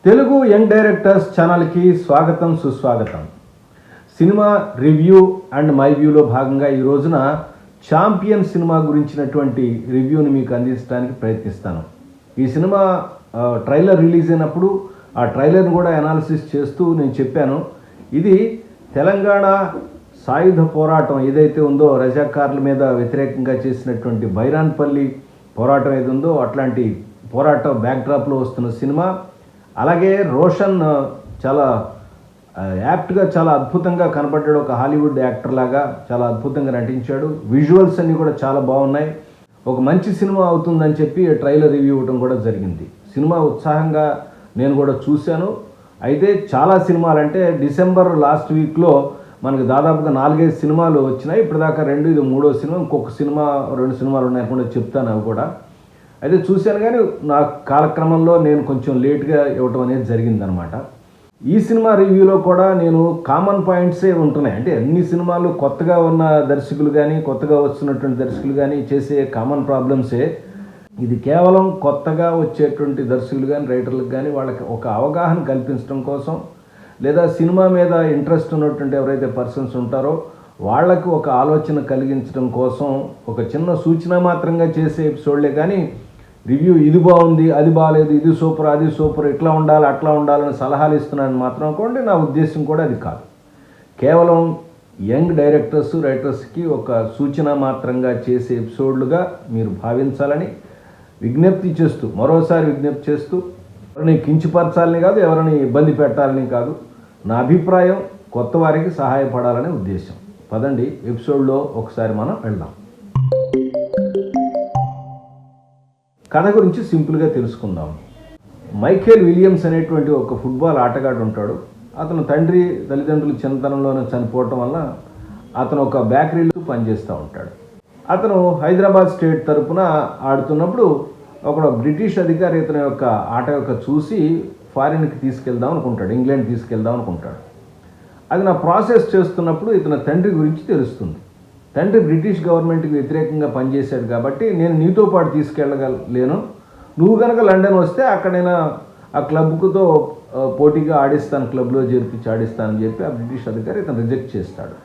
Telugu young directors ఛానల్కి స్వాగతం సుస్వాగతం. సినిమా రివ్యూ అండ్ మై వ్యూలో భాగంగా ఈ రోజున ఛాంపియన్ సినిమా గురించినటువంటి రివ్యూని మీకు అందించడానికి ప్రయత్నిస్తాను. ఈ సినిమా ట్రైలర్ రిలీజ్ అయినప్పుడు ఆ ట్రైలర్ని కూడా అనాలిసిస్ చేస్తూ నేను చెప్పాను, ఇది తెలంగాణ సాయుధ పోరాటం ఏదైతే ఉందో రజాకార్ల మీద వ్యతిరేకంగా చేసినటువంటి బైరాన్పల్లి పోరాటం ఏది ఉందో అట్లాంటి పోరాటం బ్యాక్డ్రాప్లో వస్తున్న సినిమా. అలాగే రోషన్ చాలా యాప్ట్గా చాలా అద్భుతంగా కనపడ్డాడు, ఒక హాలీవుడ్ యాక్టర్ లాగా చాలా అద్భుతంగా నటించాడు. విజువల్స్ అన్నీ కూడా చాలా బాగున్నాయి. ఒక మంచి సినిమా అవుతుందని చెప్పి ట్రైలర్ రివ్యూ ఇవ్వడం కూడా జరిగింది. సినిమా ఉత్సాహంగా నేను కూడా చూశాను. అయితే చాలా సినిమాలు అంటే డిసెంబర్ లాస్ట్ వీక్లో మనకు దాదాపుగా 4-5 సినిమాలు వచ్చినాయి. ఇప్పటిదాకా 2, ఇది 3వ సినిమా. ఇంకొక సినిమా 2 సినిమాలు ఉన్నాయి కూడా చెప్తాను అవి కూడా. అయితే చూశాను, కానీ నా కాలక్రమంలో నేను కొంచెం లేట్గా ఇవ్వటం అనేది జరిగిందనమాట. ఈ సినిమా రివ్యూలో కూడా నేను కామన్ పాయింట్సే ఉంటున్నాయి. అంటే అన్ని సినిమాలు కొత్తగా ఉన్న దర్శకులు కానీ కొత్తగా వస్తున్నటువంటి దర్శకులు కానీ చేసే కామన్ ప్రాబ్లమ్సే. ఇది కేవలం కొత్తగా వచ్చేటువంటి దర్శకులు కానీ రైటర్లకు కానీ వాళ్ళకి ఒక అవగాహన కల్పించడం కోసం, లేదా సినిమా మీద ఇంట్రెస్ట్ ఉన్నటువంటి ఎవరైతే పర్సన్స్ ఉంటారో వాళ్ళకు ఒక ఆలోచన కలిగించడం కోసం ఒక చిన్న సూచన మాత్రంగా చేసే ఎపిసోడ్లే కానీ రివ్యూ ఇది బాగుంది, అది బాగాలేదు, ఇది సూపర్, అది సూపర్, ఇట్లా ఉండాలి, అట్లా ఉండాలని సలహాలు ఇస్తున్నాను మాత్రం అనుకోండి. నా ఉద్దేశం కూడా అది కాదు. కేవలం యంగ్ డైరెక్టర్స్ రైటర్స్కి ఒక సూచన మాత్రంగా చేసే ఎపిసోడ్లుగా మీరు భావించాలని మరోసారి విజ్ఞప్తి చేస్తూ ఎవరిని కించపరచాలని కాదు, ఎవరిని ఇబ్బంది పెట్టాలని కాదు. నా అభిప్రాయం కొత్త వారికి సహాయపడాలనే ఉద్దేశం. పదండి ఎపిసోడ్లో ఒకసారి మనం వెళ్దాం. కథ గురించి సింపుల్గా తెలుసుకుందాం. మైఖేల్ విలియమ్స్ అనేటువంటి ఒక ఫుట్బాల్ ఆటగాడు ఉంటాడు. అతను తల్లిదండ్రులు చిన్నతనంలోనే చనిపోవటం వల్ల అతను ఒక బేకరీలో పనిచేస్తూ ఉంటాడు. అతను హైదరాబాద్ స్టేట్ తరఫున ఆడుతున్నప్పుడు ఒక బ్రిటిష్ అధికారి ఇతని యొక్క ఆట చూసి ఫారిన్కి తీసుకెళ్దాం అనుకుంటాడు, ఇంగ్లాండ్ తీసుకెళ్దాం అనుకుంటాడు. అది నా ప్రాసెస్ చేస్తున్నప్పుడు ఇతని తండ్రి గురించి తెలుస్తుంది. తండ్రి బ్రిటిష్ గవర్నమెంట్కి వ్యతిరేకంగా పనిచేశాడు కాబట్టి నేను నీతో పాటు తీసుకెళ్ళగలేను, నువ్వు కనుక లండన్ వస్తే అక్కడైనా ఆ క్లబ్తో పోటీగా ఆడిస్తాను, క్లబ్లో చేర్పించి ఆడిస్తానని చెప్పి ఆ బ్రిటిష్ అధికారి ఇతను రిజెక్ట్ చేస్తాడు.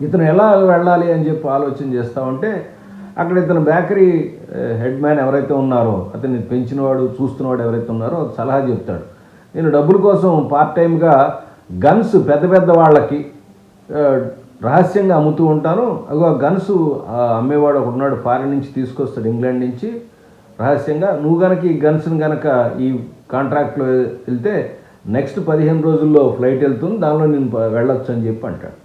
ఇతను ఎలా వెళ్ళాలి అని చెప్పి ఆలోచన చేస్తూ ఉంటే అక్కడ ఇతను బేకరీ హెడ్ మ్యాన్ ఎవరైతే ఉన్నారో, అతన్ని పెంచినవాడు చూస్తున్నవాడు ఎవరైతే ఉన్నారో సలహా చెప్తాడు, నేను డబ్బుల కోసం పార్ట్ టైంగా గన్స్ పెద్ద వాళ్ళకి రహస్యంగా అమ్ముతూ ఉంటాను. అగో గన్స్ అమ్మేవాడు ఒకడు ఉన్నాడు, ఫారిన్ నుంచి తీసుకొస్తాడు, ఇంగ్లాండ్ నుంచి రహస్యంగా. నువ్వు కనుక ఈ గన్స్ని కనుక ఈ కాంట్రాక్ట్లో వెళ్తే నెక్స్ట్ 15 రోజుల్లో ఫ్లైట్ వెళ్తుంది, దానిలో నేను వెళ్ళొచ్చు అని చెప్పి అంటాడు.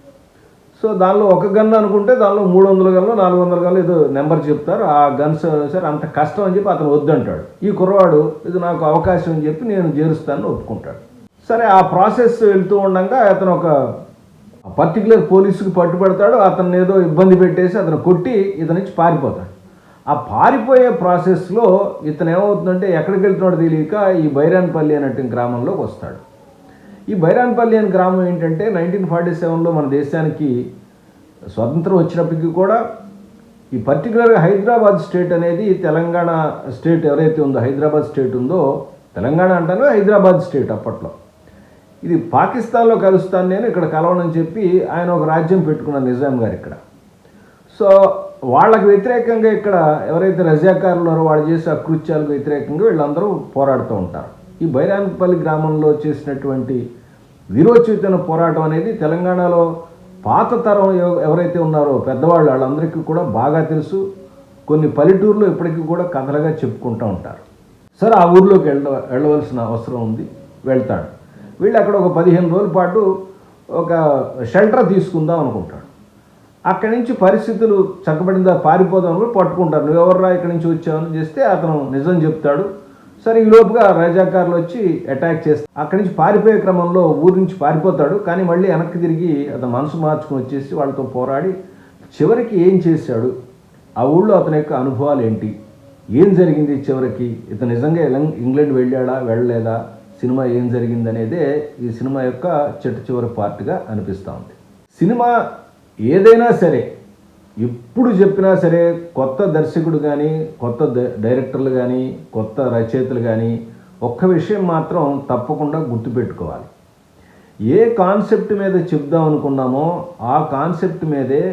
సో దానిలో ఒక గన్ అనుకుంటే దానిలో 300 గన్లు 400 గన్లు ఏదో నెంబర్ చెప్తారు. ఆ గన్స్ సరే అంత కష్టం అని చెప్పి అతను వద్దంటాడు. ఈ కుర్రవాడు ఇది నాకు అవకాశం అని చెప్పి నేను చేరుస్తానని ఒప్పుకుంటాడు. సరే ఆ ప్రాసెస్ వెళ్తూ ఉండగా అతను ఒక పర్టికులర్ పోలీసుకి పట్టుబడతాడు. అతన్ని ఏదో ఇబ్బంది పెట్టేసి అతను కొట్టి ఇతని నుంచి పారిపోతాడు. ఆ పారిపోయే ప్రాసెస్లో ఇతను ఏమవుతుందంటే ఎక్కడికి వెళ్తున్నాడో తెలియక ఈ బైరాన్పల్లి అనేటువంటి గ్రామంలోకి వస్తాడు. ఈ బైరాన్పల్లి అనే గ్రామం ఏంటంటే 1947లో మన దేశానికి స్వతంత్రం వచ్చినప్పటికీ కూడా ఈ పర్టికులర్గా హైదరాబాద్ స్టేట్ అనేది తెలంగాణ స్టేట్ ఎవరైతే ఉందో, హైదరాబాద్ స్టేట్ ఉందో, తెలంగాణ అంటాను హైదరాబాద్ స్టేట్ అప్పట్లో, ఇది పాకిస్తాన్లో కలుస్తాను నేను, ఇక్కడ కలవనని చెప్పి ఆయన ఒక రాజ్యం పెట్టుకున్నారు నిజాం గారు ఇక్కడ. సో వాళ్ళకి వ్యతిరేకంగా ఇక్కడ ఎవరైతే రజాకారులు ఉన్నారో వాళ్ళు చేసే అకృత్యాలకు వ్యతిరేకంగా వీళ్ళందరూ పోరాడుతూ ఉంటారు. ఈ బైరాన్పల్లి గ్రామంలో చేసినటువంటి వీరోచితమైన పోరాటం అనేది తెలంగాణలో పాత తరం ఎవరైతే ఉన్నారో పెద్దవాళ్ళు వాళ్ళందరికీ కూడా బాగా తెలుసు. కొన్ని పల్లెటూరులో ఇప్పటికీ కూడా కథలుగా చెప్పుకుంటూ ఉంటారు. సరే ఆ ఊర్లోకి వెళ్ళవలసిన అవసరం ఉంది, వెళ్తాడు. వీళ్ళు అక్కడ ఒక 15 రోజుల పాటు ఒక షెల్టర్ తీసుకుందాం అనుకుంటాడు. అక్కడి నుంచి పరిస్థితులు చక్కబడిందా పారిపోదాం కూడా పట్టుకుంటారు. నువ్వు ఎవర్రా ఇక్కడి నుంచి వచ్చావని చేస్తే అతను నిజం చెప్తాడు. సరే ఈ లోపుగా రజాకారులు వచ్చి అటాక్ చేస్తారు. అక్కడి నుంచి పారిపోయే క్రమంలో ఊరి నుంచి పారిపోతాడు. కానీ మళ్ళీ వెనక్కి తిరిగి అతను మనసు మార్చుకుని వచ్చేసి వాళ్ళతో పోరాడి చివరికి ఏం చేశాడు, ఆ ఊళ్ళో అతని యొక్క అనుభవాలు ఏంటి, ఏం జరిగింది, చివరికి ఇతను నిజంగా ఇంగ్లాండ్ వెళ్ళాడా వెళ్ళలేదా, సినిమా ఏం జరిగింది అనేదే ఈ సినిమా యొక్క చివరి పార్ట్గా అనిపిస్తూ ఉంది. సినిమా ఏదైనా సరే ఎప్పుడు చెప్పినా సరే కొత్త దర్శకుడు కానీ కొత్త డైరెక్టర్లు కానీ కొత్త రచయితలు కానీ ఒక్క విషయం మాత్రం తప్పకుండా గుర్తుపెట్టుకోవాలి. ఏ కాన్సెప్ట్ మీద చెప్దాం అనుకున్నామో ఆ కాన్సెప్ట్ మీదే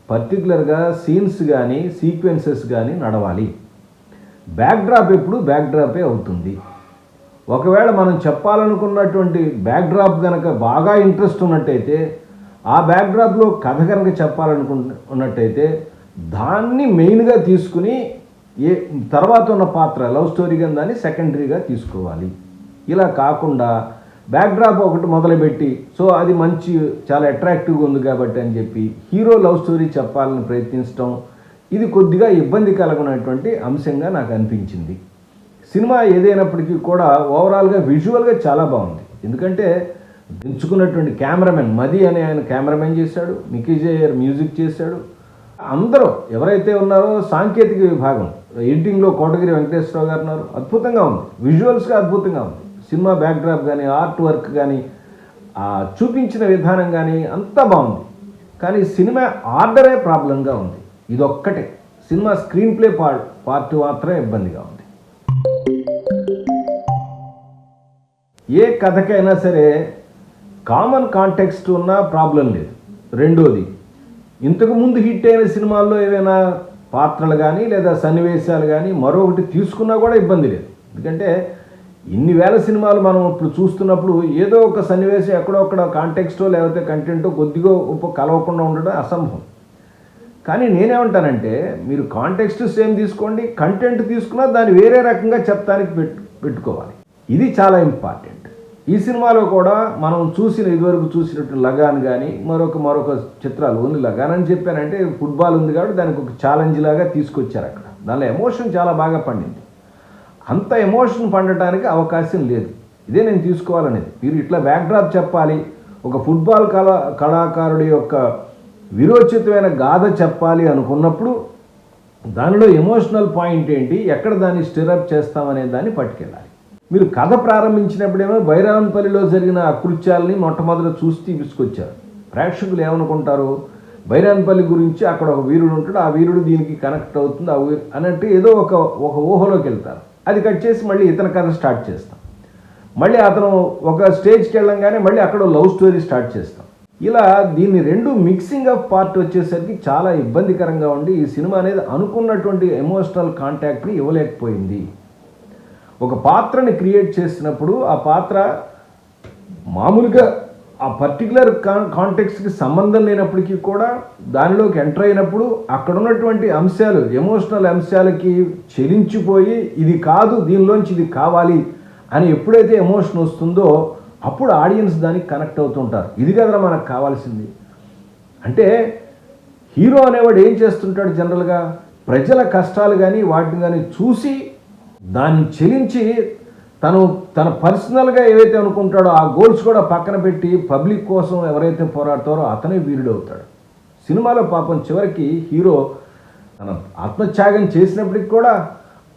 పర్టికులర్గా సీన్స్ కానీ సీక్వెన్సెస్ కానీ నడవాలి. బ్యాక్డ్రాప్ ఎప్పుడు బ్యాక్డ్రాపే అవుతుంది. ఒకవేళ మనం చెప్పాలనుకున్నటువంటి బ్యాక్డ్రాప్ కనుక బాగా ఇంట్రెస్ట్ ఉన్నట్టయితే, ఆ బ్యాక్డ్రాప్లో కథ కనుక చెప్పాలనుకున్నట్టయితే దాన్ని మెయిన్గా తీసుకుని తర్వాత ఉన్న పాత్ర లవ్ స్టోరీ కింద దాన్ని సెకండరీగా తీసుకోవాలి. ఇలా కాకుండా బ్యాక్డ్రాప్ ఒకటి మొదలుపెట్టి అది మంచి చాలా అట్రాక్టివ్గా ఉంది కాబట్టి అని చెప్పి హీరో లవ్ స్టోరీ చెప్పాలని ప్రయత్నించడం, ఇది కొద్దిగా ఇబ్బంది కలగనటువంటి అంశంగా నాకు అనిపించింది. సినిమా ఏదైనప్పటికీ కూడా ఓవరాల్గా విజువల్గా చాలా బాగుంది. ఎందుకంటే ఎంచుకున్నటువంటి కెమెరామెన్ మది అనే ఆయన కెమెరామెన్ చేశాడు, మికీ జయర్ మ్యూజిక్ చేశాడు. అందరూ ఎవరైతే ఉన్నారో సాంకేతిక విభాగం ఎడిటింగ్లో కోటగిరి వెంకటేశ్వరరావు గారు ఉన్నారు. అద్భుతంగా ఉంది, విజువల్స్గా అద్భుతంగా ఉంది. సినిమా బ్యాక్డ్రాప్ కానీ ఆర్ట్ వర్క్ కానీ చూపించిన విధానం కానీ అంతా బాగుంది. కానీ సినిమా ఆర్డరే ప్రాబ్లంగా ఉంది. ఇదొక్కటే సినిమా స్క్రీన్ ప్లే పార్ట్ మాత్రమే ఇబ్బందిగా ఉంది. ఏ కథకైనా సరే కామన్ కాంటెక్స్ట్ ఉన్నా ప్రాబ్లం లేదు. రెండోది, ఇంతకుముందు హిట్ అయిన సినిమాల్లో ఏవైనా పాత్రలు కానీ లేదా సన్నివేశాలు కానీ మరొకటి తీసుకున్నా కూడా ఇబ్బంది లేదు. ఎందుకంటే ఇన్ని వేల సినిమాలు మనం ఇప్పుడు చూస్తున్నప్పుడు ఏదో ఒక సన్నివేశం ఎక్కడొక్కడ కాంటెక్స్టో లేకపోతే కంటెంటో కొద్దిగా కలవకుండా ఉండడం అసంభవం. కానీ నేనేమంటానంటే మీరు కాంటెక్స్ట్ సేమ్ తీసుకోండి, కంటెంట్ తీసుకున్నా దాన్ని వేరే రకంగా చెప్తానికి పెట్టుకోవాలి. ఇది చాలా ఇంపార్టెంట్. ఈ సినిమాలో కూడా మనం ఇదివరకు చూసినట్టు లగాన్ కానీ మరొక చిత్రాలు, ఓన్లీ లగాన్ అని చెప్పానంటే ఫుట్బాల్ ఉంది కాబట్టి దానికి ఒక ఛాలెంజ్ లాగా తీసుకొచ్చారు. అక్కడ దానిలో ఎమోషన్ చాలా బాగా పండింది. అంత ఎమోషన్ పండటానికి అవకాశం లేదు. ఇదే నేను తీసుకోవాలనేది. మీరు ఇట్లా బ్యాక్డ్రాప్ చెప్పాలి, ఒక ఫుట్బాల్ కళాకారుడి యొక్క విరోచితమైన గాథ చెప్పాలి అనుకున్నప్పుడు దానిలో ఎమోషనల్ పాయింట్ ఏంటి, ఎక్కడ దాన్ని స్టిరప్ చేస్తామనే దాన్ని పట్టుకెళ్ళాలి. మీరు కథ ప్రారంభించినప్పుడేమో బైరాన్పల్లిలో జరిగిన అకృత్యాలని మొట్టమొదట చూసి తీసుకొచ్చారు. ప్రేక్షకులు ఏమనుకుంటారు, బైరాన్పల్లి గురించి అక్కడ ఒక వీరుడు ఉంటాడు, ఆ వీరుడు దీనికి కనెక్ట్ అవుతుంది అన్నట్టు ఏదో ఒక ఊహలోకి వెళ్తారు. అది కట్ చేసి మళ్ళీ ఇతని కథ స్టార్ట్ చేస్తాం. మళ్ళీ అతను ఒక స్టేజ్కి వెళ్ళంగానే మళ్ళీ అక్కడ లవ్ స్టోరీ స్టార్ట్ చేస్తాం. ఇలా దీన్ని రెండు మిక్సింగ్ ఆఫ్ పార్ట్ వచ్చేసరికి చాలా ఇబ్బందికరంగా ఉండి ఈ సినిమా అనేది అనుకున్నటువంటి ఎమోషనల్ కాంటాక్ట్ని ఇవ్వలేకపోయింది. ఒక పాత్రని క్రియేట్ చేసినప్పుడు ఆ పాత్ర మామూలుగా ఆ పర్టికులర్ కాంటెక్స్ట్కి సంబంధం లేనప్పటికీ కూడా దానిలోకి ఎంటర్ అయినప్పుడు అక్కడ ఉన్నటువంటి అంశాలు, ఎమోషనల్ అంశాలకి చెలించిపోయి ఇది కాదు దీనిలోంచి ఇది కావాలి అని ఎప్పుడైతే ఎమోషన్ వస్తుందో అప్పుడు ఆడియన్స్ దానికి కనెక్ట్ అవుతుంటారు. ఇది కదరా మనకు కావాల్సింది. అంటే హీరో అనేవాడు ఏం చేస్తుంటాడు, జనరల్గా ప్రజల కష్టాలు కానీ వాటిని కానీ చూసి దాన్ని చెలించి తన పర్సనల్గా ఏవైతే అనుకుంటాడో ఆ గోల్స్ కూడా పక్కన పెట్టి పబ్లిక్ కోసం ఎవరైతే పోరాడతారో అతనే వీరుడు అవుతాడు. సినిమాలో పాపం చివరికి హీరో తన ఆత్మత్యాగం చేసినప్పటికి కూడా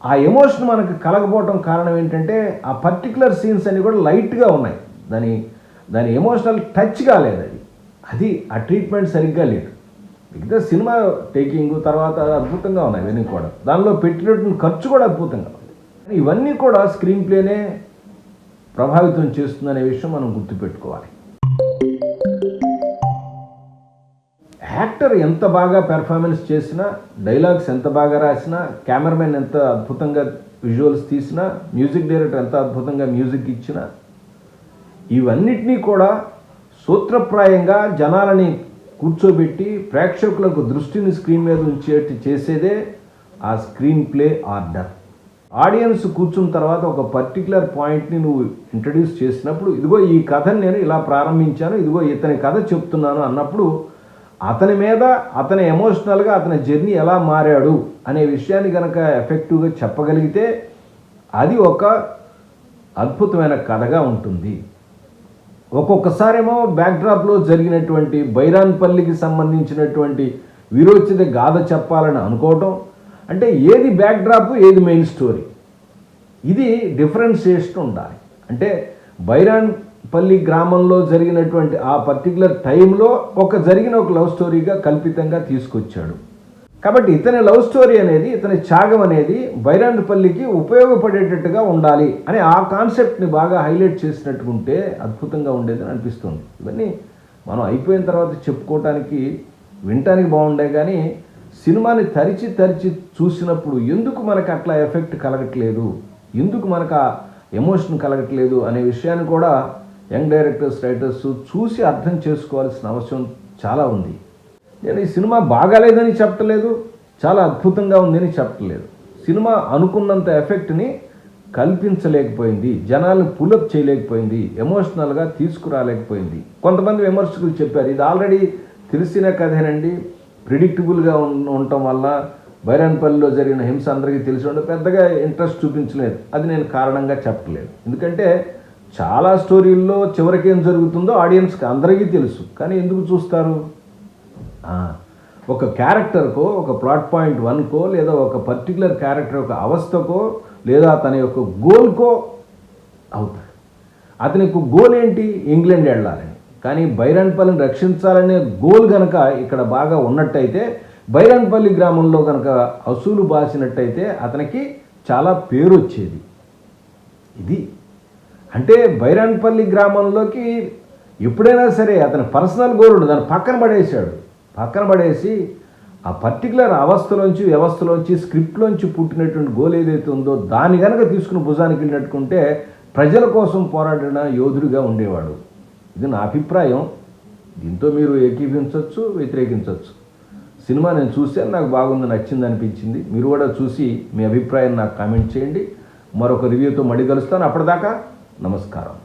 ఆ ఎమోషన్ మనకు కలగపోవటం కారణం ఏంటంటే ఆ పర్టికులర్ సీన్స్ అన్నీ కూడా లైట్గా ఉన్నాయి. దాని ఎమోషనల్ టచ్ కాలేదు. అది ఆ ట్రీట్మెంట్ సరిగ్గా లేదు. మిగతా సినిమా టేకింగ్ తర్వాత అద్భుతంగా ఉన్నాయి. ఇవన్నీ కూడా దానిలో పెట్టినటువంటి ఖర్చు కూడా అద్భుతంగా ఉంది. ఇవన్నీ కూడా స్క్రీన్ ప్లేనే ప్రభావితం చేస్తుందనే విషయం మనం గుర్తుపెట్టుకోవాలి. యాక్టర్ ఎంత బాగా పెర్ఫార్మెన్స్ చేసినా, డైలాగ్స్ ఎంత బాగా రాసినా, కెమెరామెన్ ఎంత అద్భుతంగా విజువల్స్ తీసినా, మ్యూజిక్ డైరెక్టర్ ఎంత అద్భుతంగా మ్యూజిక్ ఇచ్చినా, ఇవన్నిటినీ కూడా సూత్రప్రాయంగా జనాలని కూర్చోబెట్టి ప్రేక్షకులకు దృష్టిని స్క్రీన్ మీద ఉంచేట్టు చేసేదే ఆ స్క్రీన్ ప్లే ఆర్డర్. ఆడియన్స్ కూర్చున్న తర్వాత ఒక పర్టికులర్ పాయింట్ని నువ్వు ఇంట్రడ్యూస్ చేసినప్పుడు, ఇదిగో ఈ కథని నేను ఇలా ప్రారంభించాను, ఇదిగో ఇతని కథ చెప్తున్నాను అన్నప్పుడు అతని మీద అతని ఎమోషనల్గా అతని జర్నీ ఎలా మారాడు అనే విషయాన్ని కనుక ఎఫెక్టివ్గా చెప్పగలిగితే అది ఒక అద్భుతమైన కథగా ఉంటుంది. ఒక్కొక్కసారేమో బ్యాక్డ్రాప్లో జరిగినటువంటి బైరాన్పల్లికి సంబంధించినటువంటి విరోచిత గాథ చెప్పాలని అనుకోవటం, అంటే ఏది బ్యాక్డ్రాప్ ఏది మెయిన్ స్టోరీ, ఇది డిఫరెన్షియేషన్ ఉండాలి. అంటే బైరాన్పల్లి గ్రామంలో జరిగినటువంటి ఆ పర్టికులర్ టైంలో జరిగిన ఒక లవ్ స్టోరీగా కల్పితంగా తీసుకొచ్చాడు. కాబట్టి ఇతని లవ్ స్టోరీ అనేది, ఇతని త్యాగం అనేది బైరాన్పల్లికి ఉపయోగపడేటట్టుగా ఉండాలి అని ఆ కాన్సెప్ట్ని బాగా హైలైట్ చేసినట్టుకుంటే అద్భుతంగా ఉండేదని అనిపిస్తుంది. ఇవన్నీ మనం అయిపోయిన తర్వాత చెప్పుకోవటానికి, వినటానికి బాగుండే, కానీ సినిమాని తరిచి చూసినప్పుడు ఎందుకు మనకు అట్లా ఎఫెక్ట్ కలగట్లేదు, ఎందుకు మనకు ఆ ఎమోషన్ కలగట్లేదు అనే విషయాన్ని కూడా యంగ్ డైరెక్టర్స్, రైటర్స్ చూసి అర్థం చేసుకోవాల్సిన అవసరం చాలా ఉంది. నేను ఈ సినిమా బాగాలేదని చెప్పట్లేదు, చాలా అద్భుతంగా ఉందని చెప్పట్లేదు. సినిమా అనుకున్నంత ఎఫెక్ట్ని కల్పించలేకపోయింది, జనాలను పులప్ చేయలేకపోయింది, ఎమోషనల్గా తీసుకురాలేకపోయింది. కొంతమంది విమర్శకులు చెప్పారు, ఇది ఆల్రెడీ తెలిసిన కథేనండి, ప్రిడిక్టబుల్గా ఉండటం వల్ల బైరాన్పల్లిలో జరిగిన హింస అందరికీ తెలిసి ఉండే పెద్దగా ఇంట్రెస్ట్ చూపించలేదు. అది నేను కారణంగా చెప్పట్లేదు. ఎందుకంటే చాలా స్టోరీల్లో చివరికి ఏం జరుగుతుందో ఆడియన్స్కి అందరికీ తెలుసు, కానీ ఎందుకు చూస్తారు? ఒక క్యారెక్టర్కో, ఒక ప్లాట్ పాయింట్ 1కో, లేదా ఒక పర్టికులర్ క్యారెక్టర్ యొక్క అవస్థకో, లేదా తన యొక్క గోల్కో అవుతాడు. అతని యొక్క గోల్ ఏంటి? ఇంగ్లాండ్ వెళ్ళాలని. కానీ బైరాన్పల్లిని రక్షించాలనే గోల్ కనుక ఇక్కడ బాగా ఉన్నట్టయితే, బైరాన్పల్లి గ్రామంలో కనుక అసూలు బాసినట్టయితే అతనికి చాలా పేరు వచ్చేది. ఇది అంటే బైరాన్పల్లి గ్రామంలోకి ఎప్పుడైనా సరే అతని పర్సనల్ గోల్ ఉండదు, దాన్ని పక్కన పడేసి ఆ పర్టికులర్ అవస్థలోంచి, వ్యవస్థలోంచి, స్క్రిప్ట్లోంచి పుట్టినటువంటి గోల్ ఏదైతే ఉందో దాన్ని కనుక తీసుకుని భుజానికి వెళ్ళినట్టుకుంటే ప్రజల కోసం పోరాడిన యోధుడిగా ఉండేవాడు. ఇది నా అభిప్రాయం. దీంతో మీరు ఏకీభించవచ్చు, వ్యతిరేకించవచ్చు. సినిమా నేను చూశాను, నాకు బాగుంది, నచ్చింది అనిపించింది. మీరు కూడా చూసి మీ అభిప్రాయం నాకు కామెంట్ చేయండి. మరొక రివ్యూతో మళ్ళీ కలుస్తాను. అప్పటిదాకా నమస్కారం.